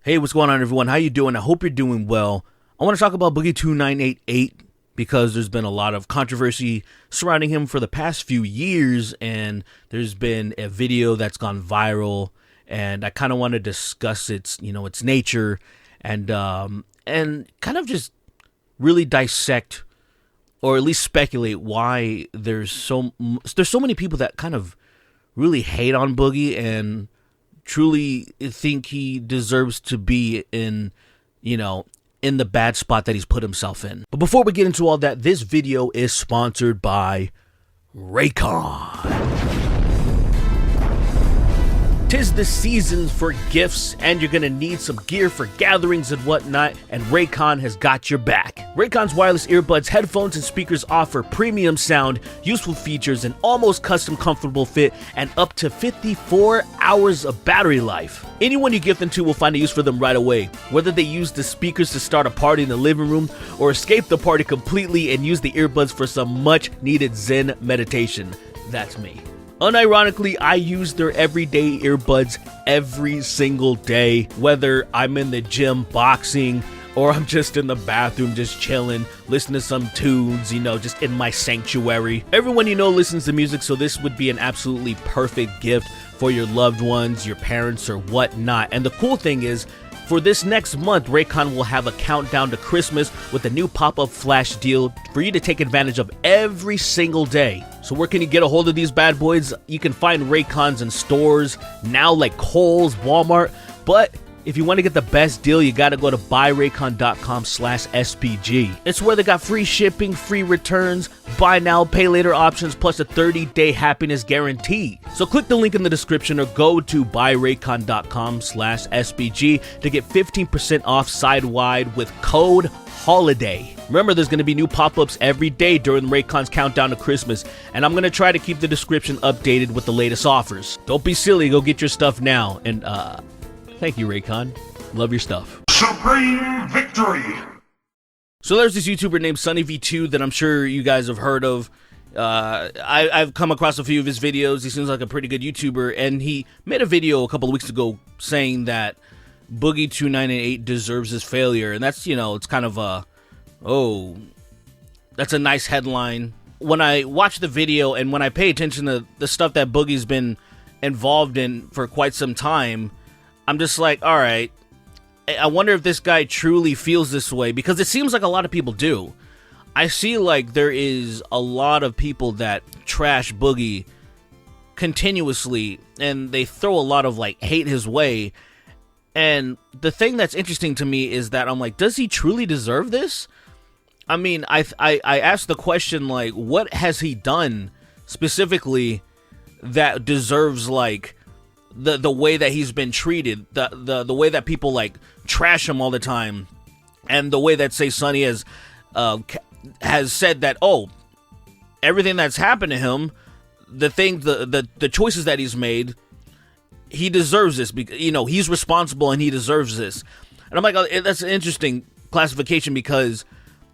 Hey, what's going on, everyone? How you doing? I hope you're doing well. I want to talk about Boogie2988 because there's been a lot of controversy surrounding him for the past few years, and there's been a video that's gone viral, and I kind of want to discuss its nature, and kind of just really dissect, or at least speculate, why there's so many people that kind of really hate on Boogie and truly think he deserves to be in the bad spot that he's put himself in. But before we get into all that, this video is sponsored by Raycon. 'Tis the season for gifts, and you're gonna need some gear for gatherings and whatnot, and Raycon has got your back. Raycon's wireless earbuds, headphones, and speakers offer premium sound, useful features, an almost custom comfortable fit, and up to 54 hours of battery life. Anyone you gift them to will find a use for them right away, whether they use the speakers to start a party in the living room or escape the party completely and use the earbuds for some much needed Zen meditation. That's me. Unironically, I use their everyday earbuds every single day, whether I'm in the gym boxing or I'm just in the bathroom just chilling, listening to some tunes, just in my sanctuary. Everyone listens to music, so this would be an absolutely perfect gift for your loved ones, your parents, or whatnot. And the cool thing is, for this next month, Raycon will have a countdown to Christmas with a new pop-up flash deal for you to take advantage of every single day. So where can you get a hold of these bad boys? You can find Raycons in stores now like Kohl's, Walmart, but if you want to get the best deal, you got to go to buyraycon.com/SPG. It's where they got free shipping, free returns, buy now, pay later options, plus a 30-day happiness guarantee. So click the link in the description or go to buyraycon.com/SPG to get 15% off side-wide with code HOLIDAY. Remember, there's going to be new pop-ups every day during Raycon's countdown to Christmas, and I'm going to try to keep the description updated with the latest offers. Don't be silly, go get your stuff now, and thank you, Raycon. Love your stuff. Supreme victory! So there's this YouTuber named SunnyV2 that I'm sure you guys have heard of. I've come across a few of his videos. He seems like a pretty good YouTuber, and he made a video a couple of weeks ago saying that Boogie2988 deserves his failure, and that's, it's kind of that's a nice headline. When I watch the video and when I pay attention to the stuff that Boogie's been involved in for quite some time, I'm just like, all right, I wonder if this guy truly feels this way, because it seems like a lot of people do. I see like there is a lot of people that trash Boogie continuously, and they throw a lot of like hate his way. And the thing that's interesting to me is that I'm like, does he truly deserve this? I mean, I asked the question, like, what has he done specifically that deserves like the way that he's been treated, the way that people like trash him all the time, and the way that, say, Sunny has said that, everything that's happened to him, the choices that he's made, he deserves this because he's responsible and he deserves this. And I'm like, that's an interesting classification, because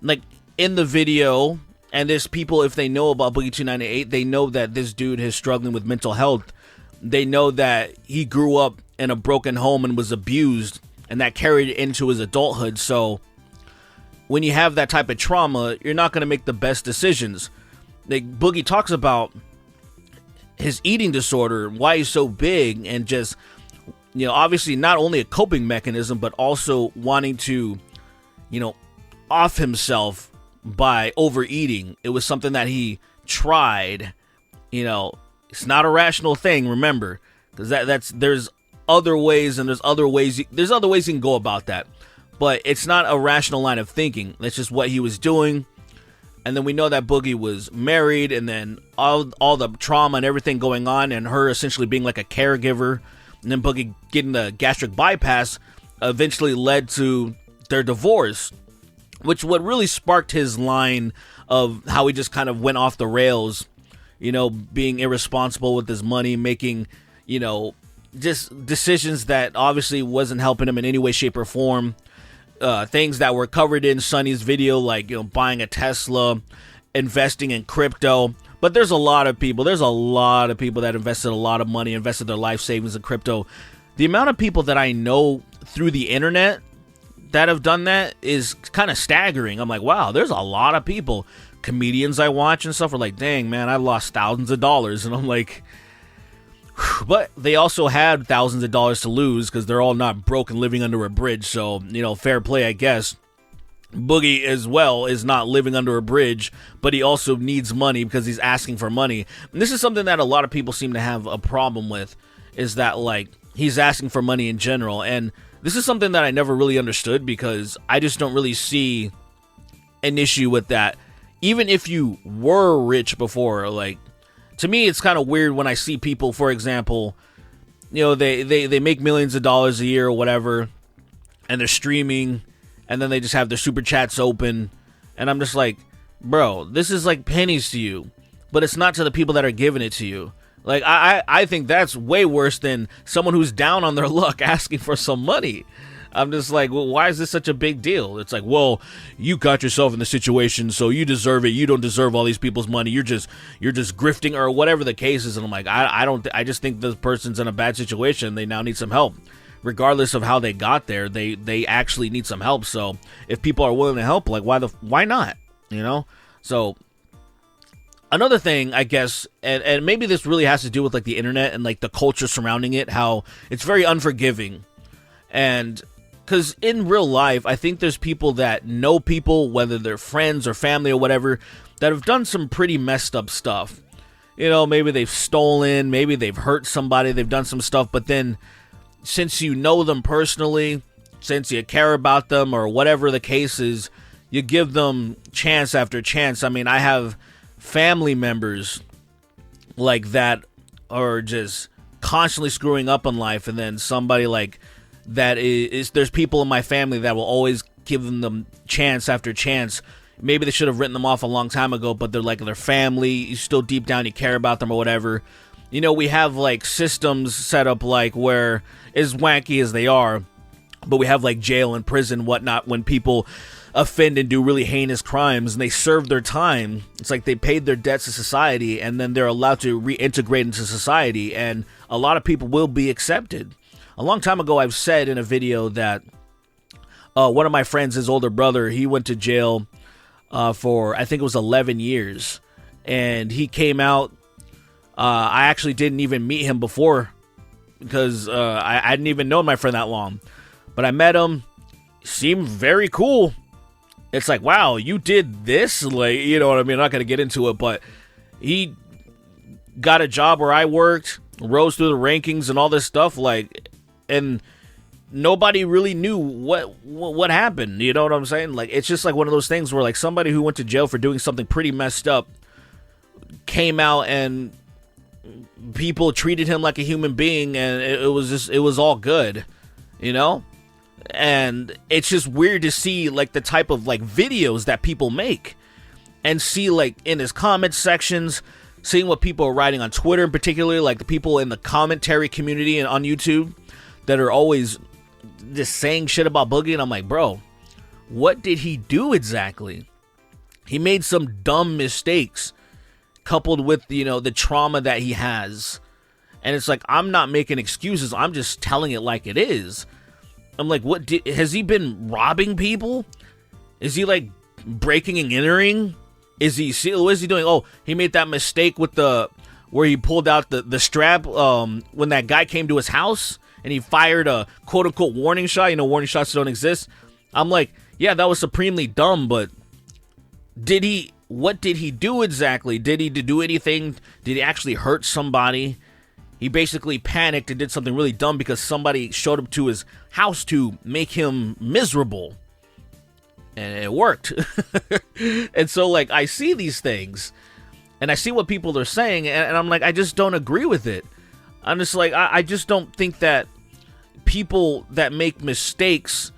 like in the video, and there's people, if they know about Boogie2988, they know that this dude is struggling with mental health. They know that he grew up in a broken home and was abused, and that carried into his adulthood. So when you have that type of trauma, you're not going to make the best decisions. Like Boogie talks about his eating disorder, why he's so big, and just, obviously not only a coping mechanism, but also wanting to, off himself by overeating. It was something that he tried, It's not a rational thing, remember, because there's other ways, and there's other ways you can go about that, but it's not a rational line of thinking. That's just what he was doing. And then we know that Boogie was married, and then all the trauma and everything going on, and her essentially being like a caregiver, and then Boogie getting the gastric bypass eventually led to their divorce, which what really sparked his line of how he just kind of went off the rails, being irresponsible with his money, making, just decisions that obviously wasn't helping him in any way, shape, or form. Things that were covered in Sunny's video, like, buying a Tesla, investing in crypto. But there's a lot of people that invested a lot of money, invested their life savings in crypto, the amount of people that I know through the internet that have done that is kind of staggering. I'm like, wow, there's a lot of people. Comedians I watch and stuff are like, dang, man, I lost thousands of dollars. And I'm like, whew. But they also had thousands of dollars to lose because they're all not broke and living under a bridge. So, fair play, I guess. Boogie as well is not living under a bridge, but he also needs money because he's asking for money. And this is something that a lot of people seem to have a problem with, is that, like, he's asking for money in general. And this is something that I never really understood because I just don't really see an issue with that. Even if you were rich before, like, to me, it's kind of weird when I see people, for example, they make millions of dollars a year or whatever, and they're streaming, and then they just have their super chats open, and I'm just like, bro, this is like pennies to you, but it's not to the people that are giving it to you. Like, I think that's way worse than someone who's down on their luck asking for some money. I'm just like, well, why is this such a big deal? It's like, well, you got yourself in the situation, so you deserve it. You don't deserve all these people's money. You're just grifting or whatever the case is. And I'm like, I just think this person's in a bad situation. They now need some help. Regardless of how they got there, they actually need some help. So if people are willing to help, like, why not? So another thing, I guess, and maybe this really has to do with like the internet and like the culture surrounding it, how it's very unforgiving. And because in real life, I think there's people that know people, whether they're friends or family or whatever, that have done some pretty messed up stuff. Maybe they've stolen, maybe they've hurt somebody, they've done some stuff, but then since you know them personally, since you care about them or whatever the case is, you give them chance after chance. I mean, I have family members like that are just constantly screwing up in life, and then somebody like that is there's people in my family that will always give them chance after chance. Maybe they should have written them off a long time ago, but they're like their family. You still deep down you care about them or whatever. We have like systems set up like where, as wanky as they are, but we have like jail and prison, whatnot, when people offend and do really heinous crimes and they serve their time. It's like they paid their debts to society and then they're allowed to reintegrate into society, and a lot of people will be accepted. A long time ago, I've said in a video that one of my friends, his older brother, he went to jail for, I think it was 11 years, and he came out. I actually didn't even meet him before because I didn't even know my friend that long. But I met him. Seemed very cool. It's like, wow, you did this? Like, you know what I mean? I'm not going to get into it, but he got a job where I worked, rose through the rankings and all this stuff, like, and nobody really knew what happened. You know what I'm saying? Like, it's just like one of those things where like somebody who went to jail for doing something pretty messed up came out and people treated him like a human being, and it was all good, and it's just weird to see like the type of like videos that people make and see like in his comment sections, seeing what people are writing on Twitter in particular, like the people in the commentary community and on YouTube that are always just saying shit about Boogie. And I'm like, bro, what did he do exactly? He made some dumb mistakes coupled with, the trauma that he has. And it's like, I'm not making excuses. I'm just telling it like it is. I'm like, has he been robbing people? Is he like breaking and entering? What is he doing? Oh, he made that mistake with where he pulled out the strap when that guy came to his house and he fired a quote unquote warning shot. Warning shots don't exist. I'm like, yeah, that was supremely dumb, but what did he do exactly? Did he do anything? Did he actually hurt somebody? He basically panicked and did something really dumb because somebody showed up to his house to make him miserable. And it worked. And so, like, I see these things, and I see what people are saying, and I'm like, I just don't agree with it. I'm just like, I just don't think that people that make mistakes,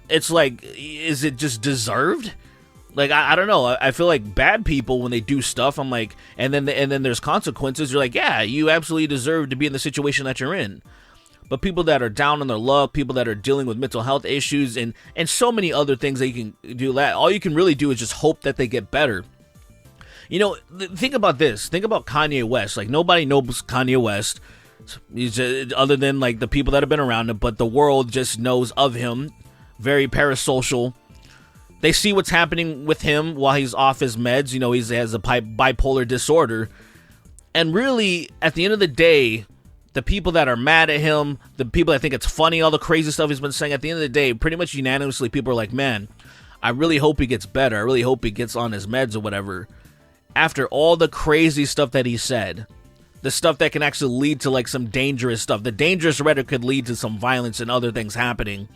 it's like, is it just deserved? Like, I don't know. I feel like bad people, when they do stuff, I'm like, and then there's consequences. You're like, yeah, you absolutely deserve to be in the situation that you're in. But people that are down on their luck, people that are dealing with mental health issues, and so many other things that you can do, that all you can really do is just hope that they get better. Think about this. Think about Kanye West. Like, nobody knows Kanye West. He's just, other than like the people that have been around him, but the world just knows of him. Very parasocial. They see what's happening with him while he's off his meds. You know, he has a bipolar disorder. And really, at the end of the day, the people that are mad at him, the people that think it's funny, all the crazy stuff he's been saying, at the end of the day, pretty much unanimously, people are like, man, I really hope he gets better. I really hope he gets on his meds or whatever. After all the crazy stuff that he said, the stuff that can actually lead to like some dangerous stuff, the dangerous rhetoric could lead to some violence and other things happening.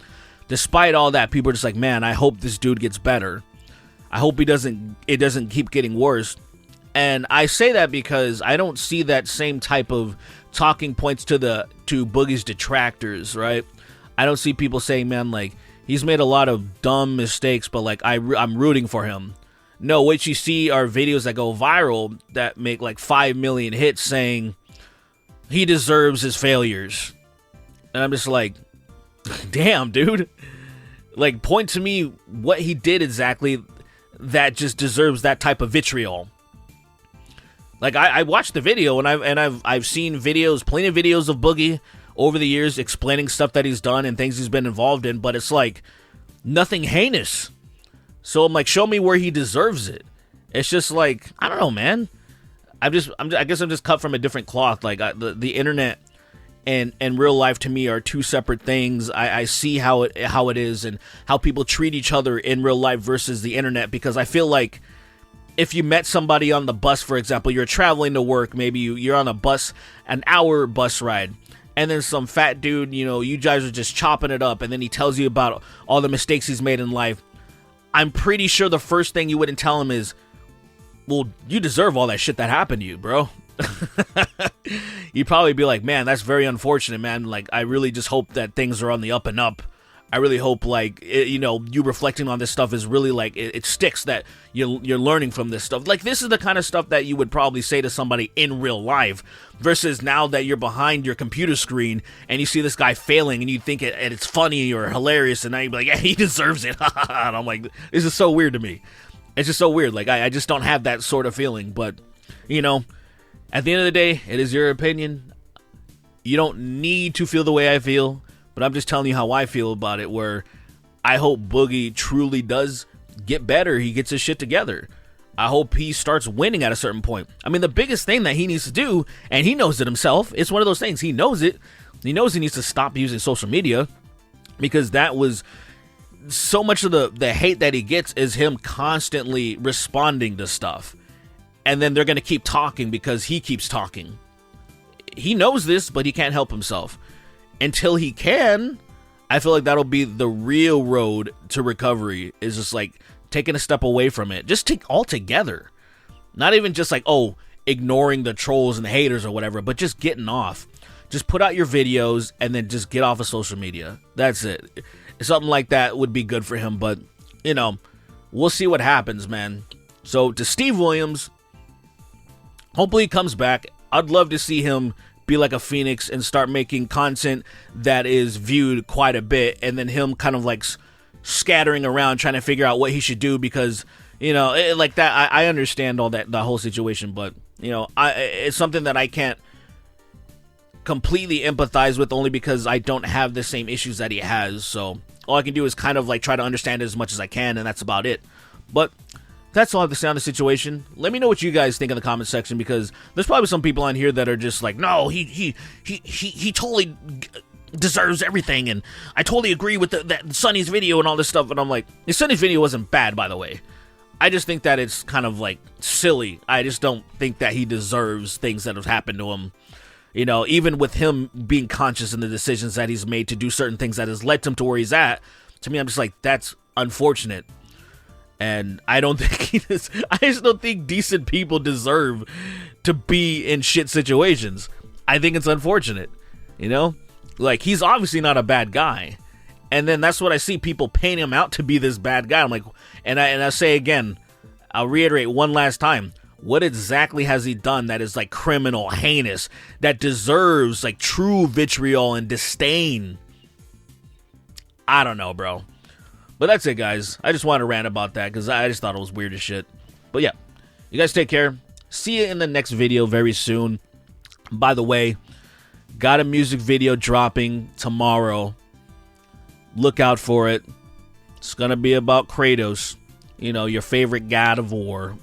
Despite all that, people are just like, man, I hope this dude gets better. I hope it doesn't keep getting worse. And I say that because I don't see that same type of talking points to Boogie's detractors, right? I don't see people saying, man, like, he's made a lot of dumb mistakes, but like I'm rooting for him. No, what you see are videos that go viral that make like 5 million hits saying he deserves his failures. And I'm just like, damn, dude. Like, point to me what he did exactly that just deserves that type of vitriol. Like, I watched the video, and I've seen videos, plenty of videos of Boogie over the years explaining stuff that he's done and things he's been involved in, but it's like nothing heinous. So I'm like, show me where he deserves it. It's just like, I don't know, man. I guess I'm just cut from a different cloth. Like, the internet and real life to me are two separate things. I see how it is and how people treat each other in real life versus the internet, because I feel like if you met somebody on the bus, for example, you're traveling to work, maybe you're on a bus, an hour bus ride, and then some fat dude, you know, you guys are just chopping it up, and then he tells you about all the mistakes he's made in life. I'm pretty sure the first thing you wouldn't tell him is, well, you deserve all that shit that happened to you, bro. You'd probably be like, man, that's very unfortunate, man. Like, I really just hope that things are on the up and up. I really hope, like, you reflecting on this stuff is really, like, it sticks, that you're learning from this stuff. Like, this is the kind of stuff that you would probably say to somebody in real life, versus now that you're behind your computer screen and you see this guy failing and you think it's funny or hilarious, and now you're like, yeah, he deserves it. And I'm like, this is so weird to me. It's just so weird. Like, I just don't have that sort of feeling. But, you know, at the end of the day, it is your opinion. You don't need to feel the way I feel. But I'm just telling you how I feel about it, where I hope Boogie truly does get better. He gets his shit together. I hope he starts winning at a certain point. I mean, the biggest thing that he needs to do, and he knows it himself, it's one of those things. He knows it. He knows he needs to stop using social media, because that was so much of the hate that he gets is him constantly responding to stuff. And then they're going to keep talking because he keeps talking. He knows this, but he can't help himself. Until he can, I feel like that'll be the real road to recovery, is just like taking a step away from it. Just take all together. Not even just like, oh, ignoring the trolls and the haters or whatever, but just getting off. Just put out your videos and then just get off of social media. That's it. Something like that would be good for him, but, you know, we'll see what happens, man. So, to Steve Williams, hopefully he comes back. I'd love to see him be like a phoenix and start making content that is viewed quite a bit, and then him kind of like scattering around trying to figure out what he should do, because, you know, like that, I understand all that, the whole situation, but, you know, it's something that I can't completely empathize with, only because I don't have the same issues that he has. So all I can do is kind of like try to understand it as much as I can, and that's about it. But that's all I have to say on the situation. Let me know what you guys think in the comment section, because there's probably some people on here that are just like, no, he totally deserves everything, and I totally agree with that Sonny's video and all this stuff. And I'm like, the Sonny's video wasn't bad, by the way. I just think that it's kind of like silly. I just don't think that he deserves things that have happened to him. You know, even with him being conscious in the decisions that he's made to do certain things that has led him to where he's at, to me, I'm just like, that's unfortunate. And I don't think I just don't think decent people deserve to be in shit situations. I think it's unfortunate, you know? Like, he's obviously not a bad guy. And then that's what I see, people paint him out to be this bad guy. I'm like, and I say again, I'll reiterate one last time, what exactly has he done that is like criminal, heinous, that deserves like true vitriol and disdain? I don't know, bro. But that's it, guys. I just wanted to rant about that because I just thought it was weird as shit. But yeah, you guys take care. See you in the next video very soon. By the way, got a music video dropping tomorrow. Look out for it. It's going to be about Kratos, your favorite god of war.